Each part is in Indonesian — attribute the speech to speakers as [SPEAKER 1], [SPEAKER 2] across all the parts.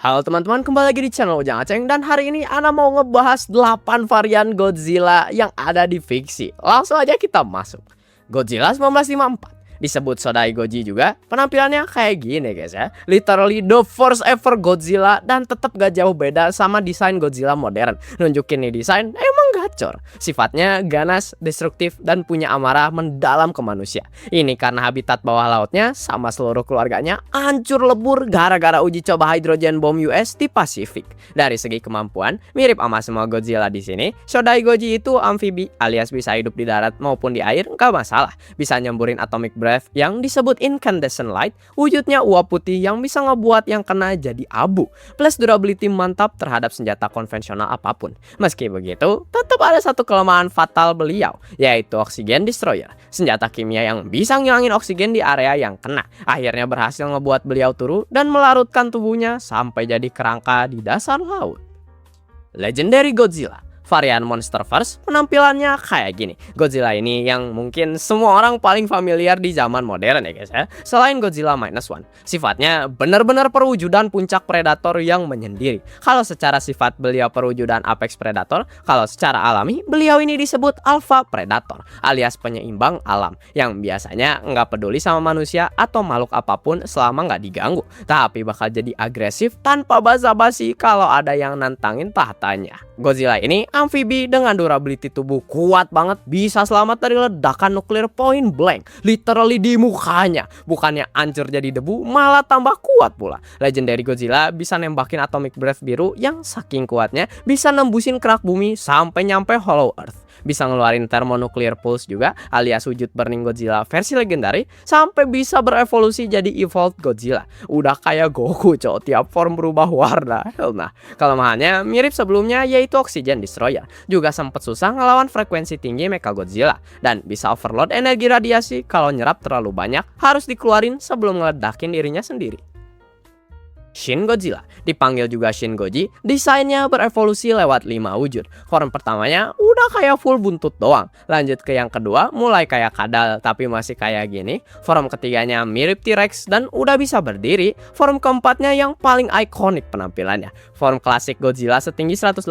[SPEAKER 1] Halo teman-teman, kembali lagi di channel Ujang Aceng. Dan hari ini Ana mau ngebahas 8 varian Godzilla yang ada di fiksi. Langsung aja kita masuk. Godzilla 1954 disebut Shodai Goji juga. Penampilannya kayak gini guys ya, literally the first ever Godzilla. Dan tetap gak jauh beda sama desain Godzilla modern. Nunjukin nih desain emang gacor, sifatnya ganas, destruktif, dan punya amarah mendalam ke manusia. Ini karena habitat bawah lautnya sama seluruh keluarganya hancur lebur gara-gara uji coba hydrogen bomb US di Pasifik. Dari segi kemampuan mirip sama semua Godzilla di sini. Shodai Goji itu amfibi alias bisa hidup di darat maupun di air, nggak masalah. Bisa nyemburin atomic breath yang disebut incandescent light, wujudnya uap putih yang bisa ngebuat yang kena jadi abu, plus durability mantap terhadap senjata konvensional apapun. Meski begitu, tetap ada satu kelemahan fatal beliau, yaitu oksigen destroyer, senjata kimia yang bisa ngilangin oksigen di area yang kena. Akhirnya berhasil ngebuat beliau turun dan melarutkan tubuhnya sampai jadi kerangka di dasar laut. Legendary Godzilla varian Monsterverse penampilannya kayak gini. Godzilla ini yang mungkin semua orang paling familiar di zaman modern ya guys ya. Selain Godzilla Minus One, sifatnya benar-benar perwujudan puncak predator yang menyendiri. Kalau secara sifat beliau perwujudan apex predator, kalau secara alami beliau ini disebut alpha predator alias penyeimbang alam yang biasanya nggak peduli sama manusia atau makhluk apapun selama nggak diganggu, tapi bakal jadi agresif tanpa basa-basi kalau ada yang nantangin tahtanya. Godzilla ini amfibi dengan durability tubuh kuat banget, bisa selamat dari ledakan nuklir point blank, literally di mukanya. Bukannya hancur jadi debu, malah tambah kuat pula. Legendary Godzilla bisa nembakin atomic breath biru yang saking kuatnya bisa nembusin kerak bumi sampai nyampe Hollow Earth. Bisa ngeluarin thermonuclear pulse juga alias wujud burning Godzilla versi legendary, sampai bisa berevolusi jadi evolved Godzilla. Udah kayak Goku cowok, tiap form berubah warna. Nah, kelemahannya mirip sebelumnya yaitu oxygen destroyer. Juga sempet susah ngelawan frekuensi tinggi Mechagodzilla dan bisa overload energi radiasi kalau nyerap terlalu banyak, harus dikeluarin sebelum ngeledakin dirinya sendiri. Shin Godzilla, dipanggil juga Shin Goji, desainnya berevolusi lewat 5 wujud. Form pertamanya udah kayak full buntut doang. Lanjut ke yang kedua mulai kayak kadal tapi masih kayak gini. Form ketiganya mirip T-Rex dan udah bisa berdiri. Form keempatnya yang paling ikonik penampilannya. Form klasik Godzilla setinggi 118,5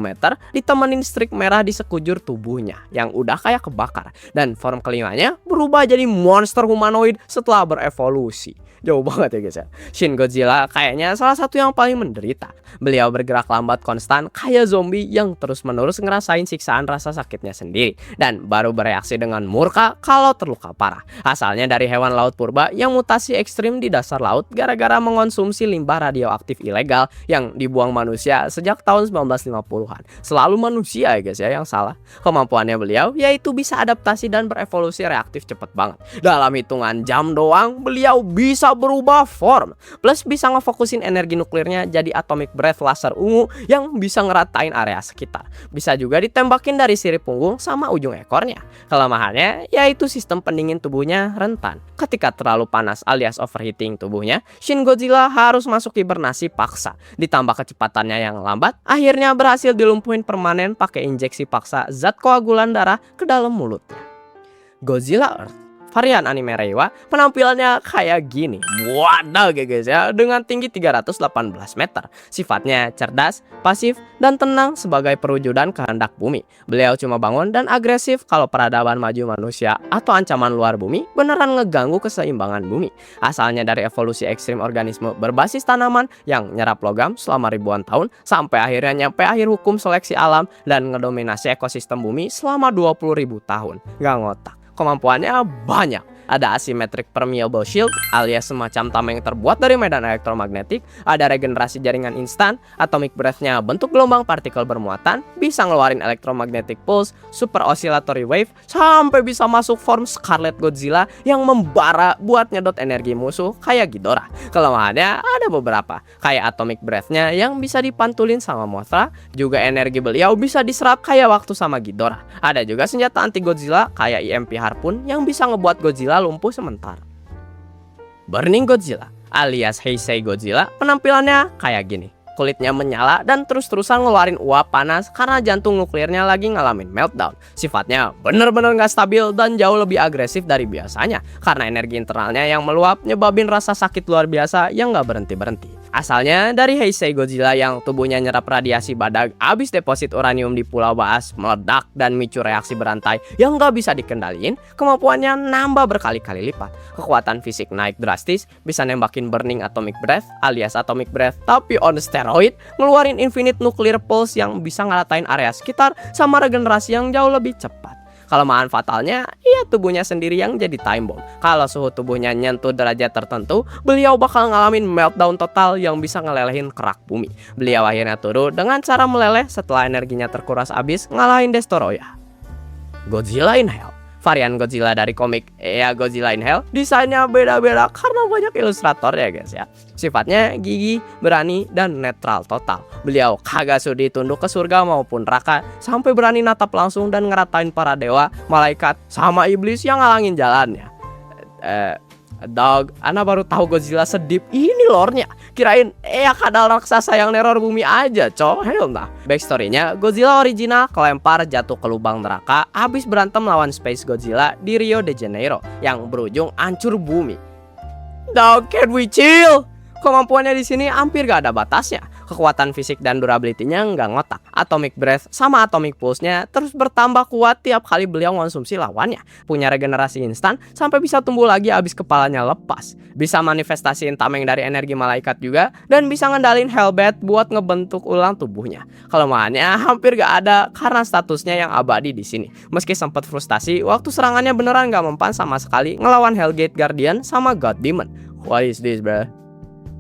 [SPEAKER 1] meter ditemenin strik merah di sekujur tubuhnya yang udah kayak kebakar. Dan form kelimanya berubah jadi monster humanoid setelah berevolusi. Jauh banget ya guys ya. Shin Godzilla kayaknya salah satu yang paling menderita. Beliau bergerak lambat konstan kayak zombie yang terus-menerus ngerasain siksaan rasa sakitnya sendiri, dan baru bereaksi dengan murka kalau terluka parah. Asalnya dari hewan laut purba yang mutasi ekstrim di dasar laut gara-gara mengonsumsi limbah radioaktif ilegal yang dibuang manusia sejak tahun 1950-an. Selalu manusia ya guys ya yang salah. Kemampuannya beliau yaitu bisa adaptasi dan berevolusi reaktif cepet banget. Dalam hitungan jam doang beliau bisa berubah form, plus bisa ngefokusin energi nuklirnya jadi atomic breath laser ungu yang bisa ngeratain area sekitar. Bisa juga ditembakin dari sirip punggung sama ujung ekornya. Kelemahannya yaitu sistem pendingin tubuhnya rentan. Ketika terlalu panas alias overheating tubuhnya, Shin Godzilla harus masuk hibernasi paksa. Ditambah kecepatannya yang lambat, akhirnya berhasil dilumpuhin permanen pakai injeksi paksa zat koagulan darah ke dalam mulutnya. Godzilla Earth varian anime Reiwa penampilannya kayak gini. Waduh guys ya, dengan tinggi 318 meter. Sifatnya cerdas, pasif, dan tenang sebagai perwujudan kehendak bumi. Beliau cuma bangun dan agresif kalau peradaban maju manusia atau ancaman luar bumi beneran ngeganggu keseimbangan bumi. Asalnya dari evolusi ekstrim organisme berbasis tanaman yang nyerap logam selama ribuan tahun, sampai akhirnya nyampe akhir hukum seleksi alam dan ngedominasi ekosistem bumi selama 20.000 tahun. Gak ngotak. Kemampuannya banyak. Ada asymmetric permeable shield alias semacam tameng terbuat dari medan elektromagnetik, ada regenerasi jaringan instan, atomic breath-nya bentuk gelombang partikel bermuatan, bisa ngeluarin electromagnetic pulse, super oscillatory wave, sampai bisa masuk form Scarlet Godzilla yang membara buat nyedot energi musuh kayak Ghidorah. Kelemahannya ada beberapa, kayak atomic breath-nya yang bisa dipantulin sama Mothra, juga energi beliau bisa diserap kayak waktu sama Ghidorah. Ada juga senjata anti Godzilla kayak EMP Harpoon yang bisa ngebuat Godzilla lumpuh sementara. Burning Godzilla alias Heisei Godzilla penampilannya kayak gini. kulitnya menyala dan terus-terusan ngeluarin uap panas karena jantung nuklirnya lagi ngalamin meltdown. Sifatnya bener-bener gak stabil dan jauh lebih agresif dari biasanya karena energi internalnya yang meluap nyebabin rasa sakit luar biasa yang gak berhenti-berhenti. Asalnya dari Heisei Godzilla yang tubuhnya nyerap radiasi badak abis deposit uranium di Pulau Baas meledak dan micu reaksi berantai yang nggak bisa dikendaliin, kemampuannya nambah berkali-kali lipat. Kekuatan fisik naik drastis, bisa nembakin burning atomic breath alias atomic breath tapi on steroid, ngeluarin infinite nuclear pulse yang bisa ngalatain area sekitar sama regenerasi yang jauh lebih cepat. Kelemahan fatalnya, ya tubuhnya sendiri yang jadi time bomb. Kalau suhu tubuhnya nyentuh derajat tertentu, beliau bakal ngalamin meltdown total yang bisa ngelelehin kerak bumi. Beliau akhirnya turun dengan cara meleleh setelah energinya terkuras habis ngalahin Destoroyah. Godzilla in Hell. Varian Godzilla dari komik Godzilla in Hell, desainnya beda-beda karena banyak ilustrator ya guys ya. Sifatnya gigih, berani, dan netral total. Beliau kagak sudi tunduk ke surga maupun neraka, sampai berani natap langsung dan ngeratain para dewa, malaikat, sama iblis yang ngalangin jalannya. Dog, Ana baru tahu Godzilla sedip ini lore-nya. Kirain kadal raksasa yang neror bumi aja, hell nah. Backstory-nya, Godzilla original kelempar jatuh ke lubang neraka habis berantem lawan Space Godzilla di Rio de Janeiro yang berujung hancur bumi. Dog, can we chill? Kemampuannya di sini hampir gak ada batasnya. Kekuatan fisik dan durability-nya nggak ngotak. Atomic Breath sama Atomic Pulse-nya terus bertambah kuat tiap kali beliau konsumsi lawannya. Punya regenerasi instan sampai bisa tumbuh lagi abis kepalanya lepas. Bisa manifestasiin tameng dari energi malaikat juga, dan bisa ngendalin Hellbat buat ngebentuk ulang tubuhnya. Kelemahannya hampir gak ada karena statusnya yang abadi di sini. Meski sempat frustasi waktu serangannya beneran gak mempan sama sekali ngelawan Hellgate Guardian sama God Demon. What is this, bro?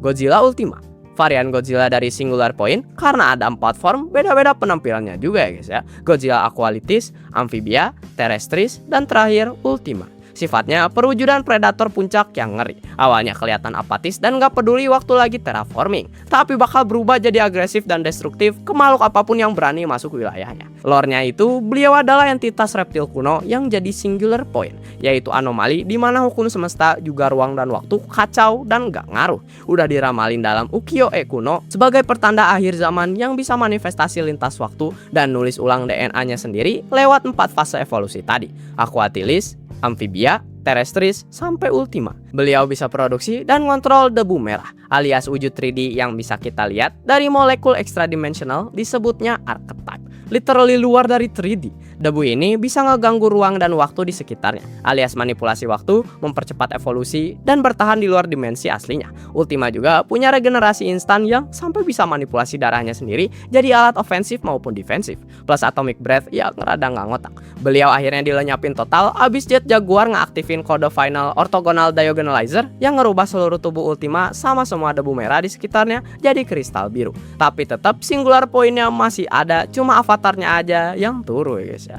[SPEAKER 1] Godzilla Ultima. Varian Godzilla dari Singular Point karena ada 4 form, beda-beda penampilannya juga ya guys ya. Godzilla Aqualitis, Amphibia, Terrestris, dan terakhir Ultima. Sifatnya perwujudan predator puncak yang ngeri. Awalnya kelihatan apatis dan gak peduli waktu lagi terraforming, tapi bakal berubah jadi agresif dan destruktif ke makhluk apapun yang berani masuk wilayahnya. Lore-nya itu, beliau adalah entitas reptil kuno yang jadi singular point, yaitu anomali di mana hukum semesta juga ruang dan waktu kacau dan gak ngaruh. Udah diramalin dalam Ukiyo-e kuno sebagai pertanda akhir zaman yang bisa manifestasi lintas waktu dan nulis ulang DNA-nya sendiri lewat 4 fase evolusi tadi. Aquatilis, Amphibia, Terrestris, sampai Ultima. Beliau bisa produksi dan kontrol debu merah, alias wujud 3D yang bisa kita lihat dari molekul ekstradimensional disebutnya archetype. Literally luar dari 3D. Debu ini bisa ngeganggu ruang dan waktu di sekitarnya, alias manipulasi waktu, mempercepat evolusi, dan bertahan di luar dimensi aslinya. Ultima juga punya regenerasi instan yang sampai bisa manipulasi darahnya sendiri jadi alat ofensif maupun defensif. Plus Atomic Breath yang ngerada nggak ngotak. Beliau akhirnya dilenyapin total abis Jet Jaguar ngeaktifin kode final Orthogonal Diagonalizer yang ngerubah seluruh tubuh Ultima sama semua debu merah di sekitarnya jadi kristal biru. Tapi tetap singular point-nya masih ada, cuma avatarnya aja yang turun ya guys ya.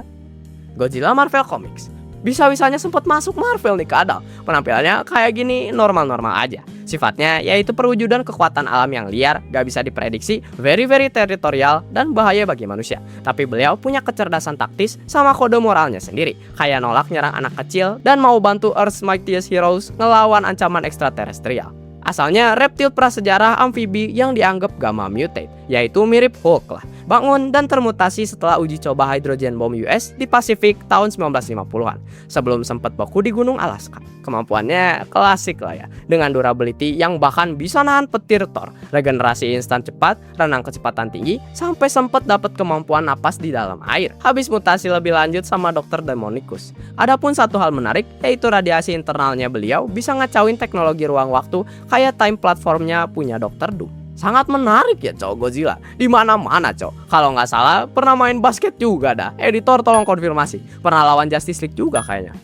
[SPEAKER 1] Godzilla Marvel Comics. Bisa-bisanya sempat masuk Marvel nih kadal. Penampilannya kayak gini normal-normal aja. Sifatnya yaitu perwujudan kekuatan alam yang liar, gak bisa diprediksi, very teritorial, dan bahaya bagi manusia. Tapi beliau punya kecerdasan taktis sama kode moralnya sendiri. Kayak nolak nyerang anak kecil dan mau bantu Earth's Mightiest Heroes ngelawan ancaman ekstraterestrial. Asalnya reptil prasejarah amfibi yang dianggap gamma mutate, yaitu mirip Hulk lah. Bangun dan termutasi setelah uji coba hydrogen bomb US di Pasifik tahun 1950-an, sebelum sempat beku di Gunung Alaska. Kemampuannya klasik lah ya, dengan durability yang bahkan bisa nahan petir Thor, regenerasi instan cepat, renang kecepatan tinggi, sampai sempat dapat kemampuan napas di dalam air. Habis mutasi lebih lanjut sama Dr. Demonicus. Adapun satu hal menarik, yaitu radiasi internalnya beliau bisa ngacauin teknologi ruang waktu kayak time platformnya punya Dr. Doom. Sangat menarik ya cowok Godzilla. Di mana-mana cowok. Kalau nggak salah pernah main basket juga dah. Editor tolong konfirmasi. Pernah lawan Justice League juga kayaknya.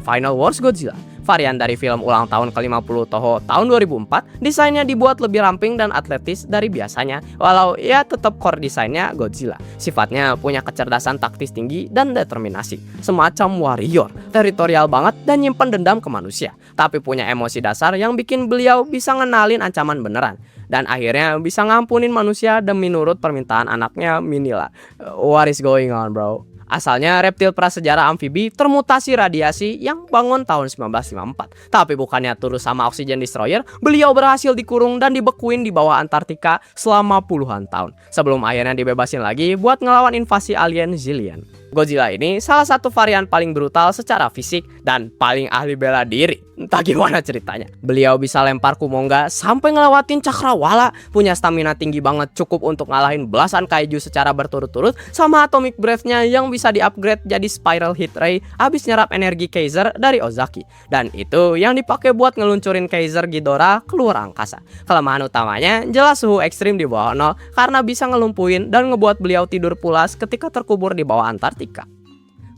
[SPEAKER 1] Final Wars Godzilla. Varian dari film ulang tahun ke-50 Toho tahun 2004, desainnya dibuat lebih ramping dan atletis dari biasanya, walau ya tetap core desainnya Godzilla. Sifatnya punya kecerdasan taktis tinggi dan determinasi, semacam warrior, teritorial banget dan nyimpen dendam ke manusia, tapi punya emosi dasar yang bikin beliau bisa ngenalin ancaman beneran. Dan akhirnya bisa ngampunin manusia demi nurut permintaan anaknya Minilla. What is going on bro? Asalnya reptil prasejarah amfibi termutasi radiasi yang bangun tahun 1954. Tapi bukannya turun sama Oxygen Destroyer, beliau berhasil dikurung dan dibekuin di bawah Antartika selama puluhan tahun. Sebelum akhirnya dibebasin lagi buat ngelawan invasi alien Zillion. Godzilla ini salah satu varian paling brutal secara fisik dan paling ahli bela diri. Entah gimana ceritanya. Beliau bisa lempar Kumonga sampai ngelewatin Cakrawala, punya stamina tinggi banget cukup untuk ngalahin belasan kaiju secara berturut-turut, sama Atomic Breath-nya yang bisa di-upgrade jadi Spiral Hit Ray abis nyerap energi Kaiser dari Ozaki. Dan itu yang dipakai buat ngeluncurin Kaiser Ghidorah keluar angkasa. Kelemahan utamanya jelas suhu ekstrim di bawah nol karena bisa ngelumpuhin dan ngebuat beliau tidur pulas ketika terkubur di bawah Antartika.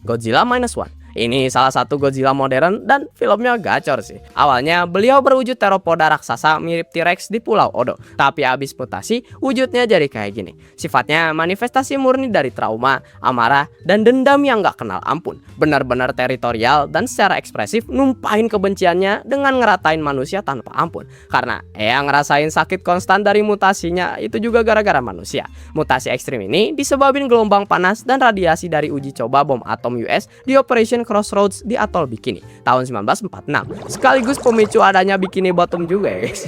[SPEAKER 1] Godzilla Minus One. Ini salah satu Godzilla modern dan filmnya gacor sih. Awalnya beliau berwujud teropoda raksasa mirip T-Rex di Pulau Odo. Tapi abis mutasi, wujudnya jadi kayak gini. Sifatnya manifestasi murni dari trauma, amarah, dan dendam yang gak kenal ampun. Benar-benar teritorial dan secara ekspresif numpahin kebenciannya dengan ngeratain manusia tanpa ampun. Karena yang ngerasain sakit konstan dari mutasinya itu juga gara-gara manusia. Mutasi ekstrim ini disebabin gelombang panas dan radiasi dari uji coba bom atom US di Operation Crossroads di atol Bikini tahun 1946, sekaligus pemicu adanya Bikini Bottom juga ya guys.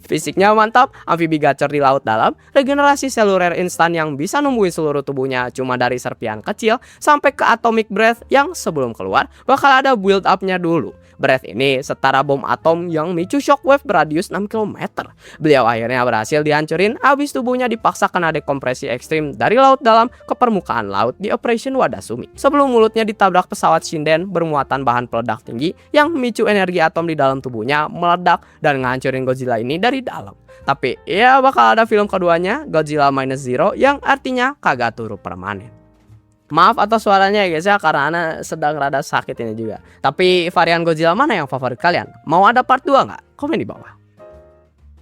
[SPEAKER 1] Fisiknya mantap, amfibi gacor di laut dalam, regenerasi seluler instan yang bisa numbuhin seluruh tubuhnya cuma dari serpian kecil, sampai ke Atomic Breath yang sebelum keluar bakal ada build up-nya dulu. Breath ini setara bom atom yang micu shockwave beradius 6 km. Beliau akhirnya berhasil dihancurin abis tubuhnya dipaksa kena dekompresi ekstrim dari laut dalam ke permukaan laut di Operation Wadasumi. Sebelum mulutnya ditabrak pesawat Shinden bermuatan bahan peledak tinggi yang memicu energi atom di dalam tubuhnya meledak dan ngehancurin Godzilla ini dari dalam. Tapi ya bakal ada film keduanya, Godzilla Minus Zero, yang artinya kagak turu permanen. Maaf atas suaranya ya guys ya, karena Ana sedang rada sakit ini juga. Tapi varian Godzilla mana yang favorit kalian? Mau ada part 2 nggak? Komen di bawah.